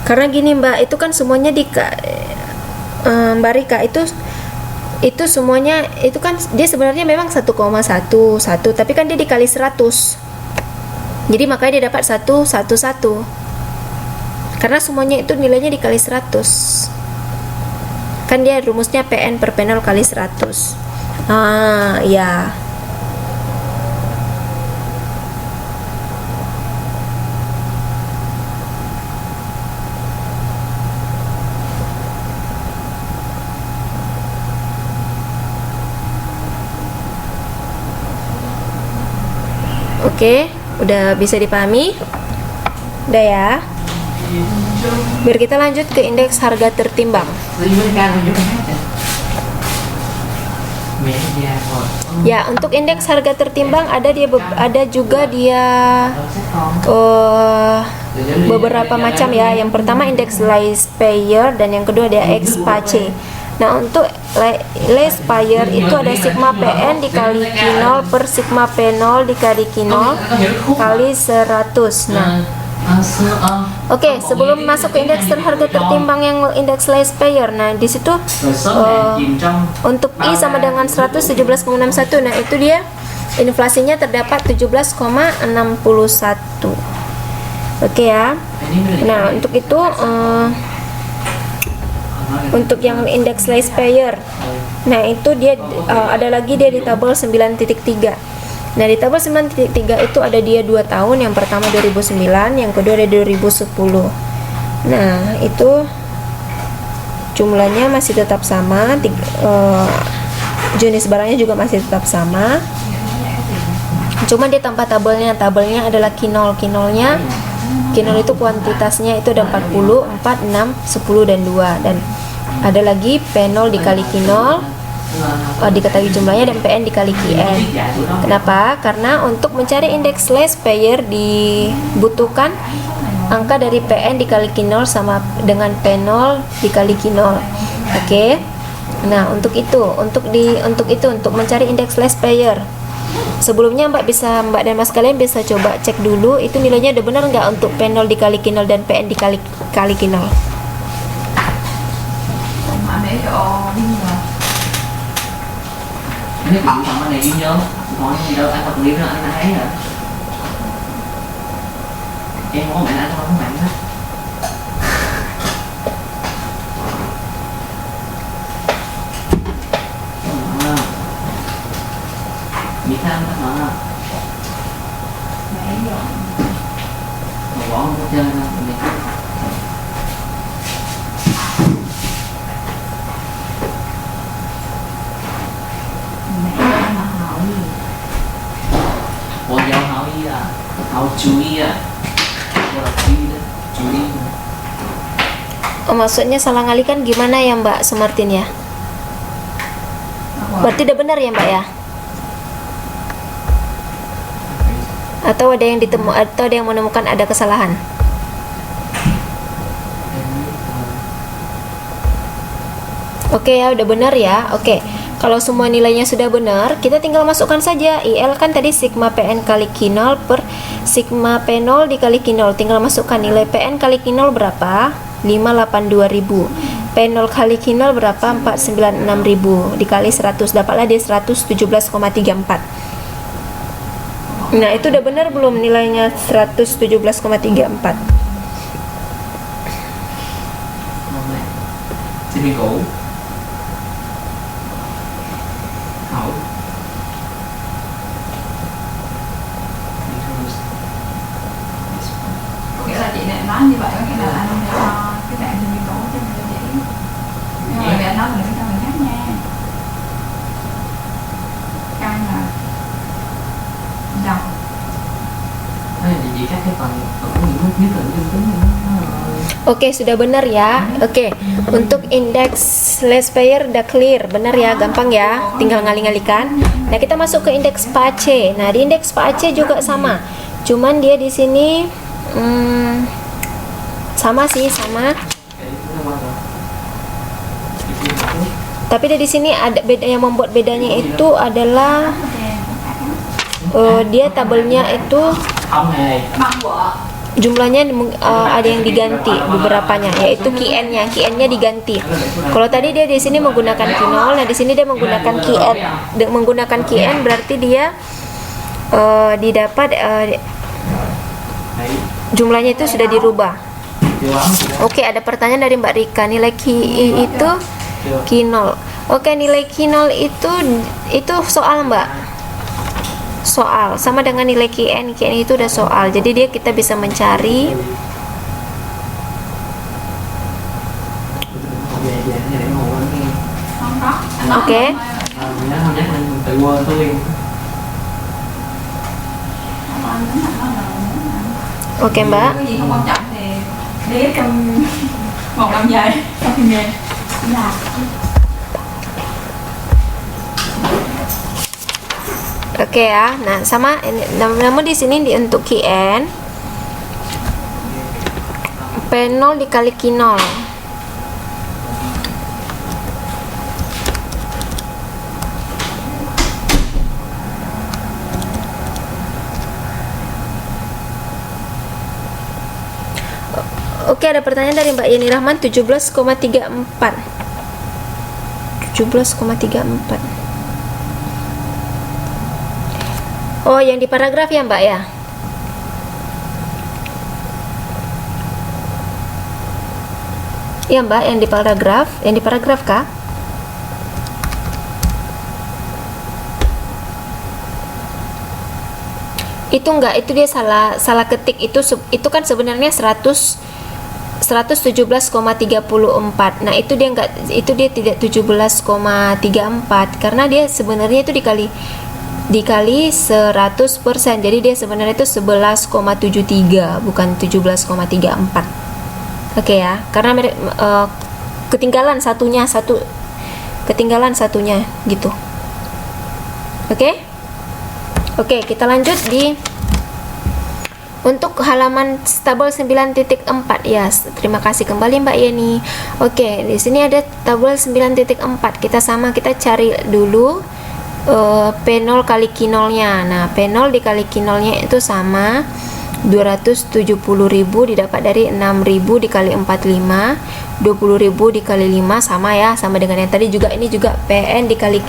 Karena gini Mbak, itu kan semuanya Mbak Rika itu semuanya itu kan dia sebenarnya memang 1,11, tapi kan dia dikali 100. Jadi makanya dia dapat 111. Karena semuanya itu nilainya dikali 100. Kan dia rumusnya PN per penol kali 100. Ya. Oke, udah bisa dipahami? Udah ya. Biar kita lanjut ke indeks harga tertimbang. Ya, untuk indeks harga tertimbang ada juga dia beberapa macam ya. Yang pertama indeks last payer dan yang kedua dia ex-pace. Nah, untuk last payer itu ada sigma PN dikali kinol per sigma penol dikali kinol kali 100. Nah, oke, sebelum masuk ke indeks harga tertimbang yang indeks last payer, nah di situ untuk I sama dengan 117,61. Nah, itu dia inflasinya terdapat 17,61. Oke ya. Nah, untuk itu untuk yang indeks last payer, nah itu dia ada lagi dia di tabel 9.3. Nah, di tabel 9.3 itu ada dia 2 tahun, yang pertama 2009, yang kedua ada 2010. Nah, itu jumlahnya masih tetap sama, jenis barangnya juga masih tetap sama. Cuma dia tanpa tabelnya adalah kinol. Kinol itu kuantitasnya itu ada 40, 4, 6, 10 dan 2. Dan ada lagi penol dikali kinol, diketahui jumlahnya, dan PN dikali QN. Kenapa? Karena untuk mencari indeks last payer dibutuhkan angka dari PN dikali kinol sama dengan penol dikali kinol. Oke. Nah, untuk mencari indeks last payer, sebelumnya Mbak dan Mas kalian bisa coba cek dulu itu nilainya udah benar nggak untuk penol dikali kinol dan PN dikali kinol. Nếu bạn thằng này ghi nhớ nói gì đâu, anh tập luyện rồi anh thấy rồi em có mẹ anh không mạnh hết bị tham đó hả mẹ dọn mà bỏ không có chơi đâu Bộ dấu hỏi ý là Hậu chú ý à chú ý. Maksudnya salah ngalikan gimana ya Mbak Semartin ya? Berarti udah benar ya Mbak ya? Atau ada yang menemukan ada kesalahan? Oke ya, udah benar ya. Oke. Kalau semua nilainya sudah benar, kita tinggal masukkan saja. IL kan tadi sigma PN kali kinol per sigma penol dikali kinol. Tinggal masukkan nilai PN kali kinol berapa? 582.000. Penol kali kinol berapa? 496.000 dikali 100, dapatlah dia 117,34. Nah, itu udah benar belum nilainya 117,34? Jadi cũ có nghĩa là chị này nói như vậy, có nghĩa là anh cho cái bạn mình cổ cho mình dễ, nhưng mà anh nói là mình cho người khác nha, căng là dòng. Jadi các cái phần những nhất là dương tính Oke, sudah benar ya. Oke, untuk indeks last payer udah clear, benar ya, gampang ya, tinggal ngali-ngalikan. Nah, kita masuk ke indeks PACE. Nah, di indeks PACE juga sama, cuman dia di sini sama. Tapi di sini ada beda, yang membuat bedanya itu adalah dia tabelnya itu jumlahnya ada yang diganti beberapanya, yaitu QN-nya diganti. Kalau tadi dia di sini menggunakan Q0, nah di sini dia menggunakan QN. Menggunakan QN berarti dia didapat jumlahnya itu sudah dirubah. Oke, ada pertanyaan dari Mbak Rika, nilai QI itu Q0. Oke, nilai Q0 itu soal Mbak. Soal sama dengan nilai QN itu udah soal, jadi kita bisa mencari. Oke. Oke Mbak. Cái gì không quan trọng thì để trong một năm dài trong phim nghề là Oke ya. Nah, sama namun di sini untuk QN P0 dikali Q0. Oke, ada pertanyaan dari Mbak Yeni Rahman 17,34. 17,34. Oh, yang di paragraf ya Mbak ya? Iya Mbak, yang di paragraf kah? Itu enggak, itu dia salah ketik. Itu kan sebenarnya 117,34. Nah, itu dia tidak 17,34 karena dia sebenarnya itu dikali 100%. Jadi dia sebenarnya itu 11,73 bukan 17,34. Oke ya, karena ketinggalan satunya gitu. Oke, kita lanjut untuk halaman tabel 9.4 ya. Terima kasih kembali Mbak Yeni. Oke, di sini ada tabel 9.4. Kita cari dulu P0 kali Q0-nya. Nah, P0 dikali Q0-nya itu sama 270.000 didapat dari 6.000 dikali 45, 20.000 dikali 5 sama dengan yang tadi juga. Ini juga PN dikali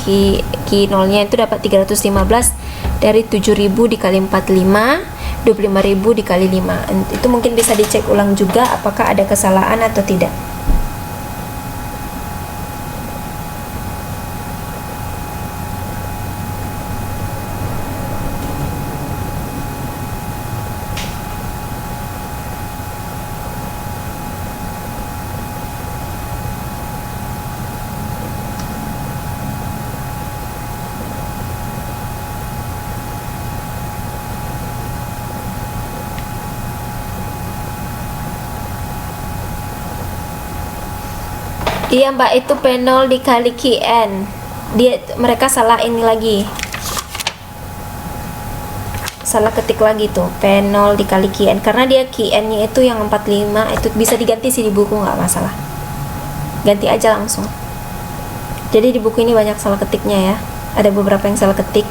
Q0-nya itu dapat 315 dari 7.000 dikali 45, 25.000 dikali 5. Itu mungkin bisa dicek ulang juga apakah ada kesalahan atau tidak. Iya Mbak, itu P0 dikali QN. Mereka salah ini lagi. Salah ketik lagi tuh, P0 dikali QN. Karena dia QN-nya itu yang 45, itu bisa diganti sih di buku, nggak masalah. Ganti aja langsung. Jadi di buku ini banyak salah ketiknya ya. Ada beberapa yang salah ketik.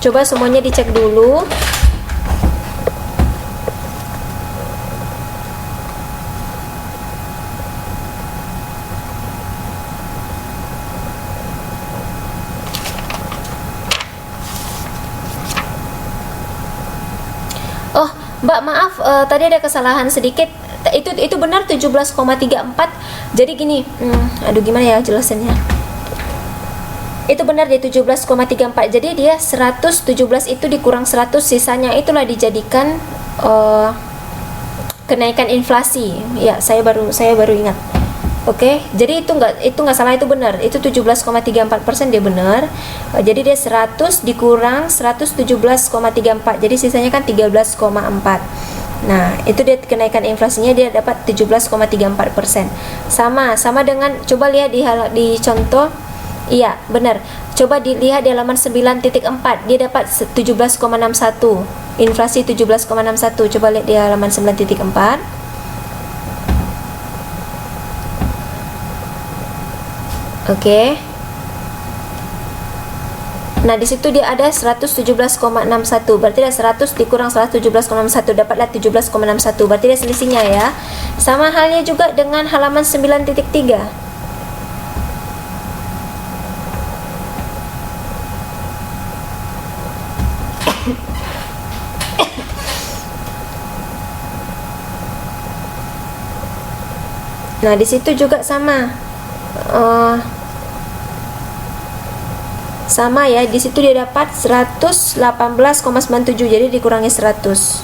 Coba semuanya dicek dulu. Oh, Mbak, maaf, tadi ada kesalahan sedikit. Itu benar 17,34. Jadi gini, aduh gimana ya jelasannya? Itu benar di 17,34. Jadi dia 117 itu dikurang 100, sisanya itulah dijadikan kenaikan inflasi. Ya, saya baru ingat. Oke, jadi itu nggak salah, itu benar. Itu 17,34% dia benar. Jadi dia 100 dikurang 117,34. Jadi sisanya kan 13,4. Nah, itu dia kenaikan inflasinya, dia dapat 17,34%. Sama dengan, coba lihat di contoh. Iya, benar. Coba dilihat di halaman 9.4, dia dapat 17,61. Inflasi 17,61. Coba lihat di halaman 9.4. Oke. Nah, di situ dia ada 117,61. Berarti ada 100 dikurang 117,61, dapatlah 17,61. Berarti dia selisihnya ya. Sama halnya juga dengan halaman 9.3. Nah, di situ juga sama. Sama ya, di situ dia dapat 118,97, jadi dikurangi 100.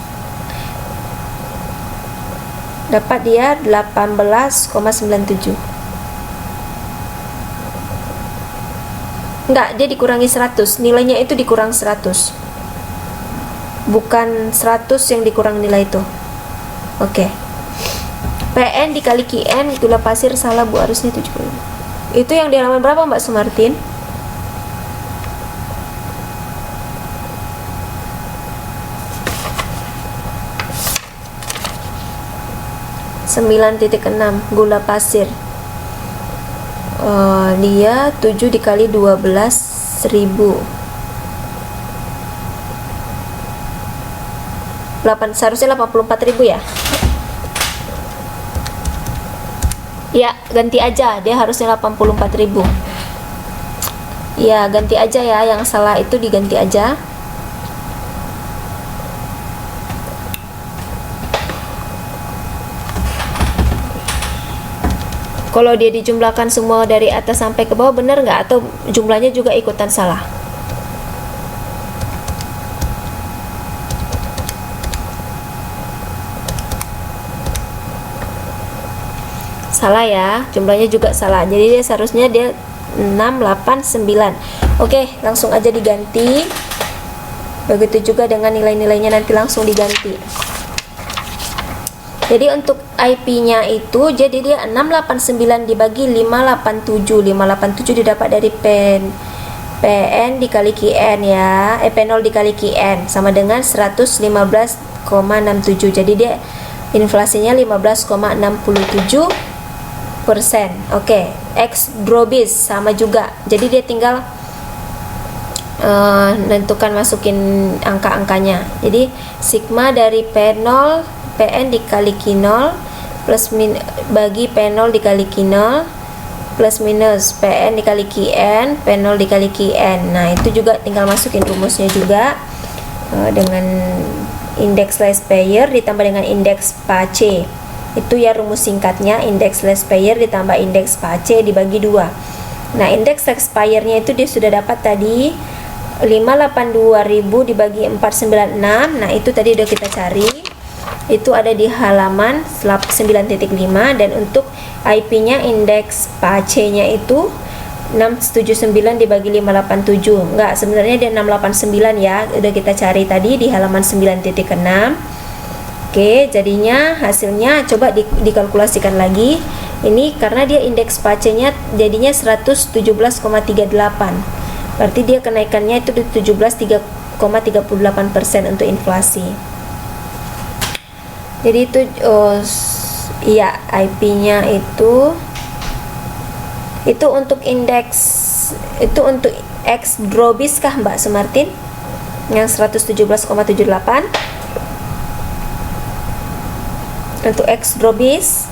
Dapat dia 18,97. Enggak, dia dikurangi 100. Nilainya itu dikurang 100. Bukan 100 yang dikurang nilai itu. Oke. PN dikali QN, gula pasir salah Bu, harusnya 75. Itu yang di halaman berapa Mbak Sumartin? (9.6) gula pasir. Dia 7 dikali 12.000. 8, seharusnya 84.000 ya? Ya, ganti aja, dia harusnya 84.000. Ya, ganti aja ya, yang salah itu diganti aja. Kalau dia dijumlahkan semua dari atas sampai ke bawah, benar nggak? Atau jumlahnya juga ikutan salah? Salah ya, jumlahnya juga salah. Jadi dia seharusnya dia 689. Oke, langsung aja diganti. Begitu juga dengan nilai-nilainya nanti langsung diganti. Jadi untuk IP-nya itu, jadi dia 689 dibagi 587. 587 didapat dari PN dikali QN ya. P0 dikali QN sama dengan 115,67. Jadi dia inflasinya 15,67%. Oke, X drobis sama juga. Jadi dia tinggal menentukan, masukin angka-angkanya. Jadi sigma dari P0 PN dikali Q0 plus bagi P0 dikali Q0 plus minus PN dikali QN P0 dikali QN. Nah, itu juga tinggal masukin rumusnya juga, dengan indeks less payer ditambah dengan indeks PACE. Itu ya rumus singkatnya, indeks less payer ditambah indeks PACE dibagi 2. Nah, indeks expirednya itu dia sudah dapat tadi 582.000 dibagi 496. Nah, itu tadi udah kita cari. Itu ada di halaman 9.5. Dan untuk IP-nya, indeks PACE-nya itu 679 dibagi 587. Enggak, sebenarnya dia 689 ya. Udah kita cari tadi di halaman 9.6. Oke, jadinya hasilnya coba dikalkulasikan lagi. Ini karena dia indeks PACE-nya jadinya 117,38. Berarti dia kenaikannya itu di 17,38% untuk inflasi. Jadi itu iya, IP-nya itu untuk indeks, itu untuk X drobis kah Mbak Sumartin? Yang 117,78 untuk X drobis.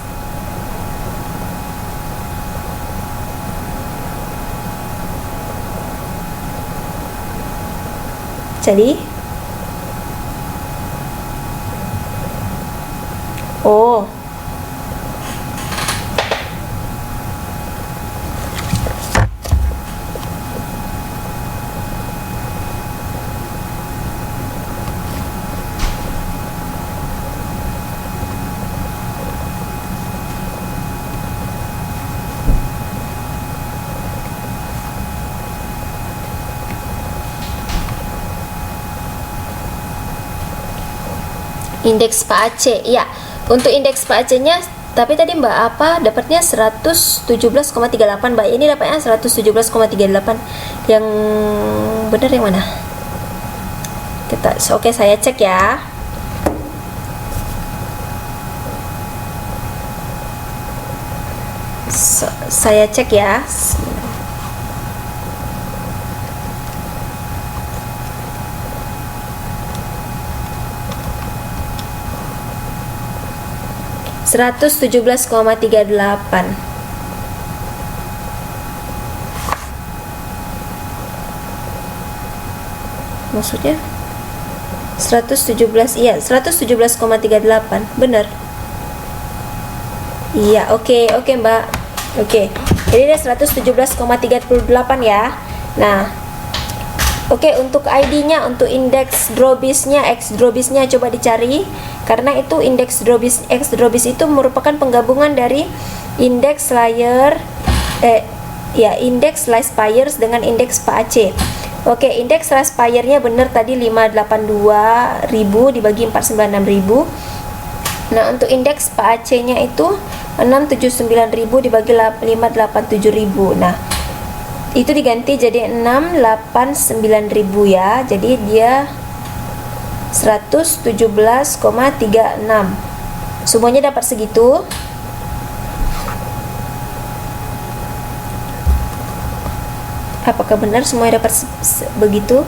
Jadi indeks PACE ya. Untuk indeks PACE-nya Tapi tadi Mbak apa dapatnya 117,38, Mbak ini dapatnya 117,38. Yang benar yang mana? Oke, saya cek ya. Saya cek ya. $117,38. Maksudnya 117, iya 117,38 benar. Iya, oke Mbak. Oke, jadi dia 117,38 ya. Nah, oke, untuk ID-nya, untuk indeks drobisnya, X drobisnya coba dicari, karena itu indeks drobis, X drobis itu merupakan penggabungan dari indeks layer indeks last buyers dengan indeks PAC. Oke, indeks last buyer-nya benar tadi 582.000 dibagi 496.000. Nah, untuk indeks PAC-nya itu 679.000 dibagi 587.000. Nah, itu diganti jadi 689.000 ya. Jadi dia 117,36. Semuanya dapat segitu. Apakah benar semuanya dapat begitu?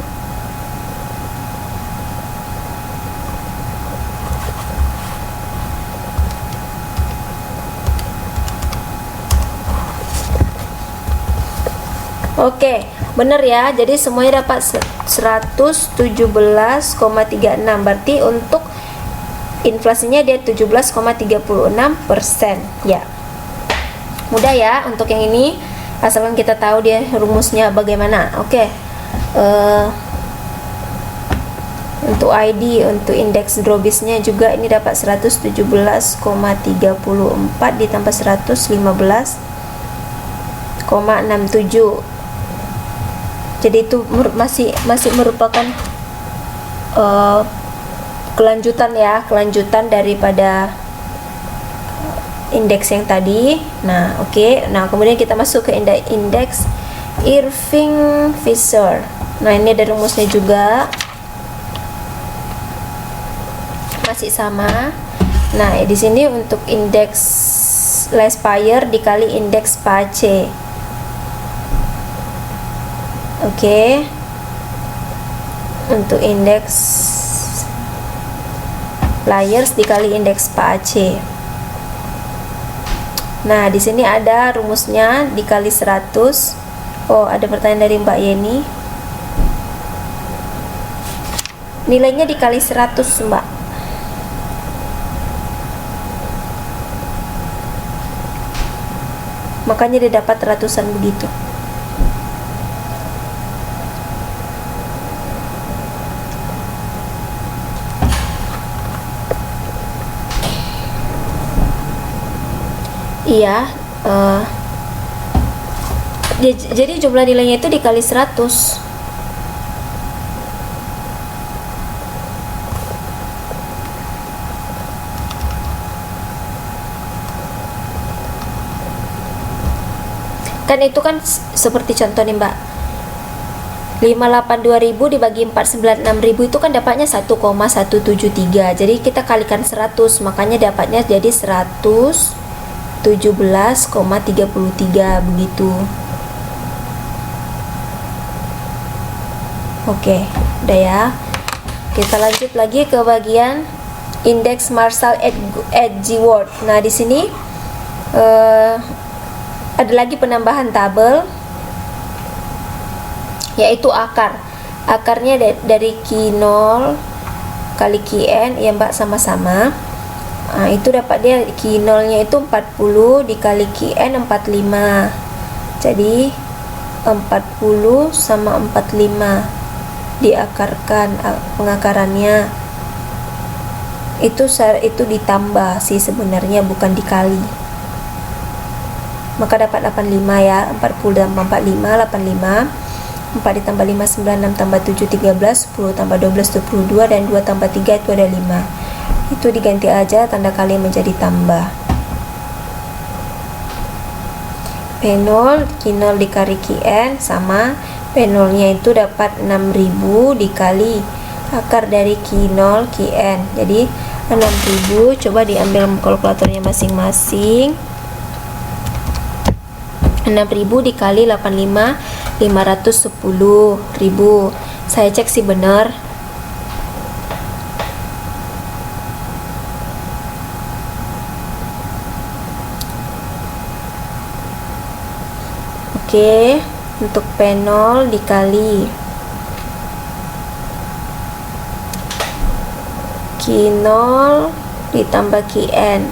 Oke, benar ya. Jadi semuanya dapat 117,36. Berarti untuk inflasinya dia 17,36%. Ya. Mudah ya untuk yang ini, asalkan kita tahu dia rumusnya bagaimana. Oke. Untuk ID, untuk indeks drobisnya juga ini dapat 117,34 ditambah 115,67. Jadi itu masih merupakan kelanjutan ya, kelanjutan daripada indeks yang tadi. Nah, oke. Nah, kemudian kita masuk ke indeks Irving Fisher. Nah, ini ada rumusnya juga. Masih sama. Nah, di sini untuk indeks last buyer dikali indeks PAC. Oke. Untuk indeks layers dikali indeks PAC. Nah, di sini ada rumusnya dikali 100. Oh, ada pertanyaan dari Mbak Yeni. Nilainya dikali 100, Mbak. Makanya dia dapat ratusan begitu. Iya, jadi jumlah nilainya itu dikali 100. Kan itu kan seperti contoh nih Mbak, 582.000 dibagi 496.000 itu kan dapatnya 1,173. Jadi kita kalikan 100, makanya dapatnya jadi 117,33 begitu. Oke, udah ya. Kita lanjut lagi ke bagian indeks Marshall Edgeworth. Nah, di sini ada lagi penambahan tabel, yaitu akar. Akarnya dari Q0 kali Qn ya Mbak, sama-sama. Nah, itu dapat dia Q0 nya itu 40 dikali Qn 45. Jadi 40 sama 45 diakarkan, pengakarannya itu ditambah sih sebenarnya, bukan dikali. Maka dapat 85 ya. 40 tambah 45 85. 4 ditambah 5 9, 6 tambah 7 13, 10 tambah 12 22, dan 2 tambah 3 itu ada 5. Itu diganti aja tanda kali menjadi tambah. P0 Q0 dikali Qn sama P0 nya itu dapat 6000 dikali akar dari Q0 Qn. Jadi 6000 coba diambil kalkulatornya masing-masing. 6000 dikali 85 510.000. Saya cek sih benar. Oke, untuk P0 dikali Q0 ditambah Qn.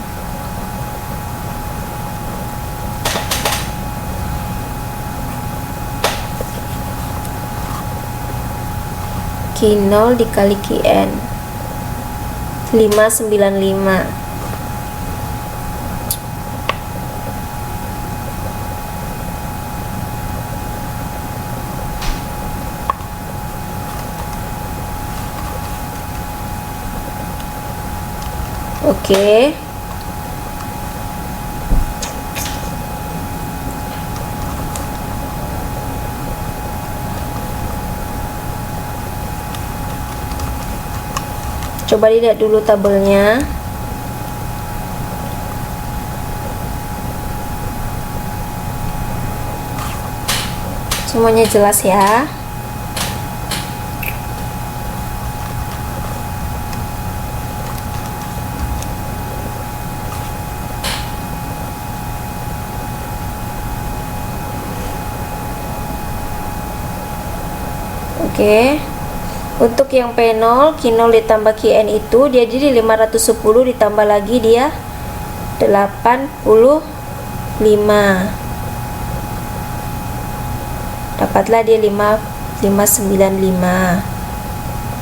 Q0 dikali Qn 595. Oke. Coba dilihat dulu tabelnya. Semuanya jelas ya. Oke. Untuk yang P0 Q0 ditambah Qn itu dia jadi 510 ditambah lagi dia 85. Dapatlah dia 595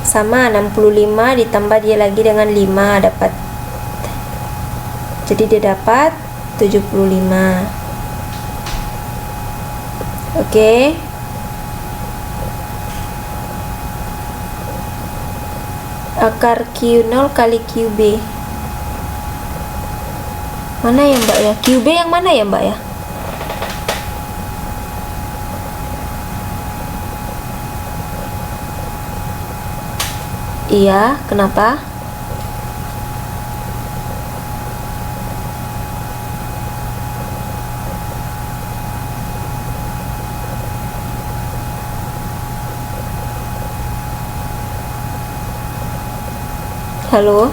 sama 65 ditambah dia lagi dengan 5 dapat. Jadi dia dapat 75. Oke. Akar Q0 kali QB. Mana ya Mbak ya? QB yang mana ya Mbak ya? Iya, kenapa? Halo?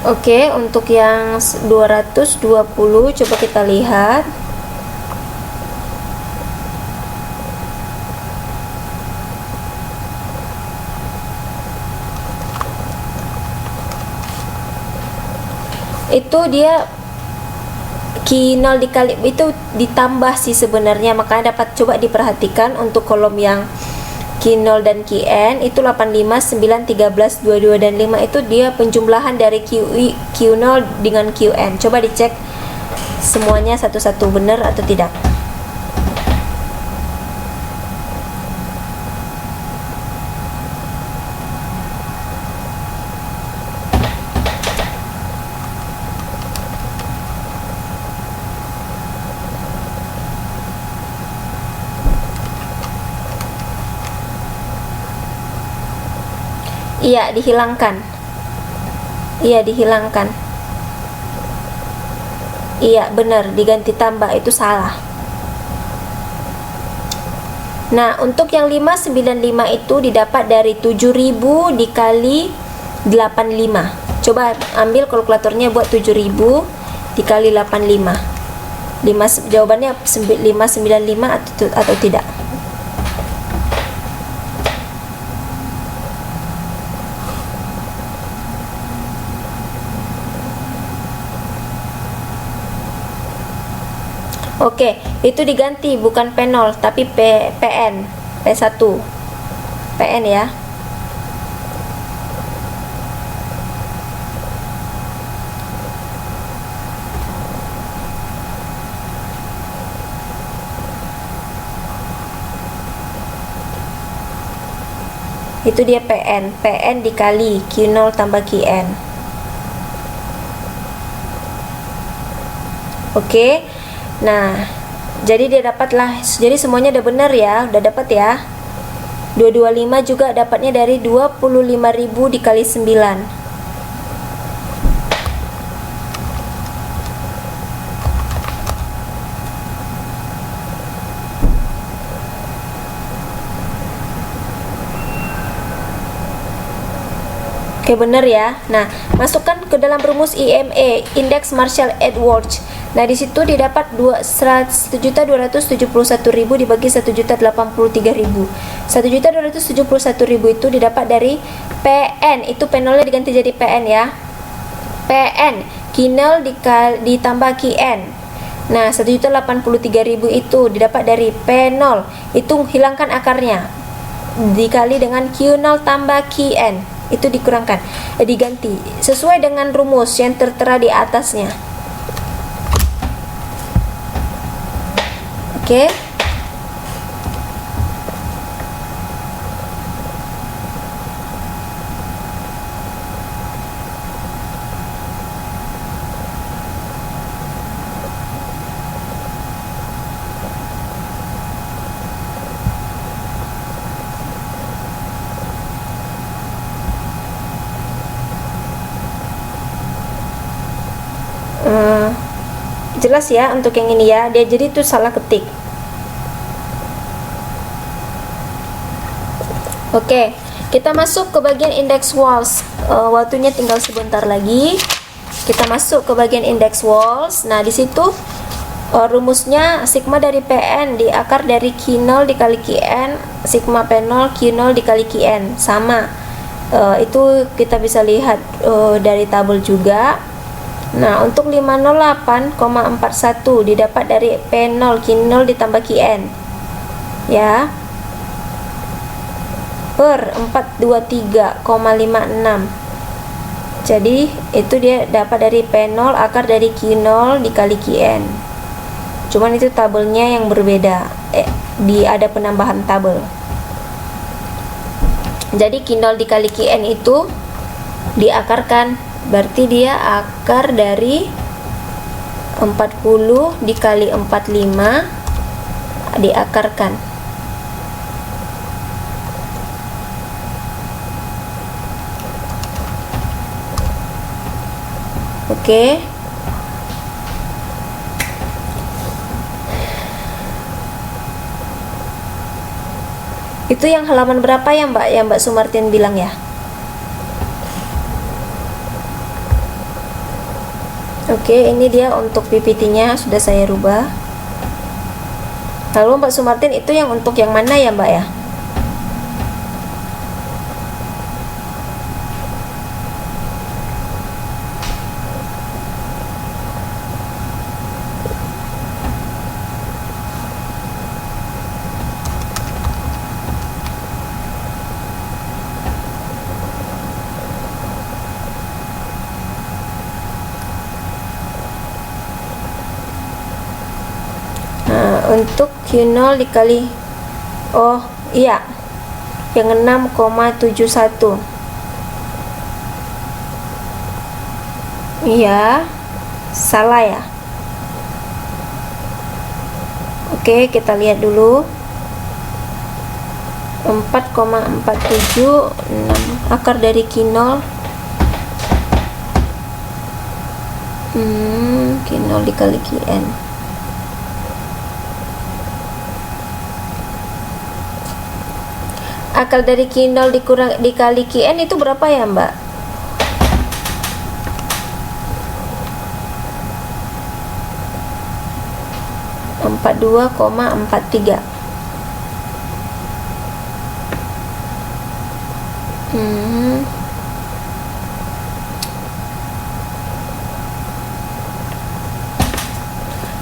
Oke, untuk yang 220 coba kita lihat. Itu dia Q0 dikali itu ditambah sih sebenarnya, makanya dapat coba diperhatikan untuk kolom yang Q0 dan Qn itu 85, 9, 13, 22 dan 5 itu dia penjumlahan dari Q0 dengan Qn. Coba dicek semuanya satu-satu benar atau tidak. Iya, dihilangkan. Iya, dihilangkan. Iya, benar, diganti tambah itu salah. Nah, untuk yang 595 itu didapat dari 7000 dikali 85. Coba ambil kalkulatornya buat 7000 dikali 85. Jawabannya 595 atau tidak? Oke, itu diganti bukan P0 tapi PN, P1. PN ya. Itu dia PN. PN dikali Q0 tambah QN. Oke. Nah, jadi dia dapatlah. Jadi semuanya udah benar ya, udah dapat ya. 225 juga dapatnya dari 25.000 dikali 9. Oke, benar ya. Nah, masukkan ke dalam rumus IME, indeks Marshall-Edwards. Nah, di situ didapat 1.271.000 dibagi 1.083.000. 1.271.000 itu didapat dari PN. Itu P0-nya diganti jadi PN ya. PN Q0 ditambah QN. Nah, 1.083.000 itu didapat dari P0. Itu hilangkan akarnya. Dikali dengan Q0 tambah QN. Itu dikurangkan, diganti sesuai dengan rumus yang tertera di atasnya. Oke. Jelas ya untuk yang ini ya, dia jadi itu salah ketik. Oke, kita masuk ke bagian index walls. Waktunya tinggal sebentar lagi. Kita masuk ke bagian index walls. Nah, di situ rumusnya sigma dari PN di akar dari Q0 dikali QN, sigma P0 Q0 dikali QN sama. Itu kita bisa lihat dari tabel juga. Nah, untuk 508,41 didapat dari P0 Q0 ditambah QN ya, per 423,56. Jadi itu dia dapat dari P0 akar dari Q0 dikali QN. Cuman itu tabelnya yang berbeda, ada penambahan tabel. Jadi Q0 dikali QN itu diakarkan, berarti dia akar dari 40 dikali 45 diakarkan. Oke. Itu yang halaman berapa ya Mbak? Ya Mbak Sumartin bilang ya. Oke, ini dia untuk PPT-nya sudah saya rubah. Lalu Mbak Sumartin itu yang untuk yang mana ya Mbak ya? Untuk Q0 dikali, oh iya, yang 6,71. Iya, salah ya. Oke, kita lihat dulu. 4,476 akar dari Q0. Q0 dikali QN. Akar dari Q0 dikali QN itu berapa ya Mbak? Empat 42,43.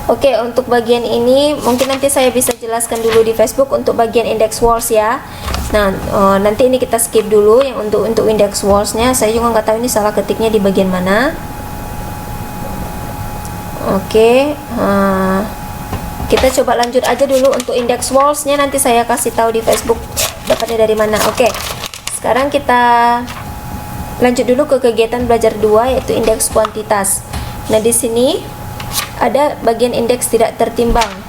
Oke, untuk bagian ini mungkin nanti saya bisa jelaskan dulu di Facebook untuk bagian index walls ya. Nah, nanti ini kita skip dulu yang untuk index walls-nya. Saya juga nggak tahu ini salah ketiknya di bagian mana. Oke, kita coba lanjut aja dulu untuk index walls-nya. Nanti saya kasih tahu di Facebook dapatnya dari mana. Oke, Sekarang kita lanjut dulu ke kegiatan belajar 2, yaitu indeks kuantitas. Nah, di sini ada bagian indeks tidak tertimbang.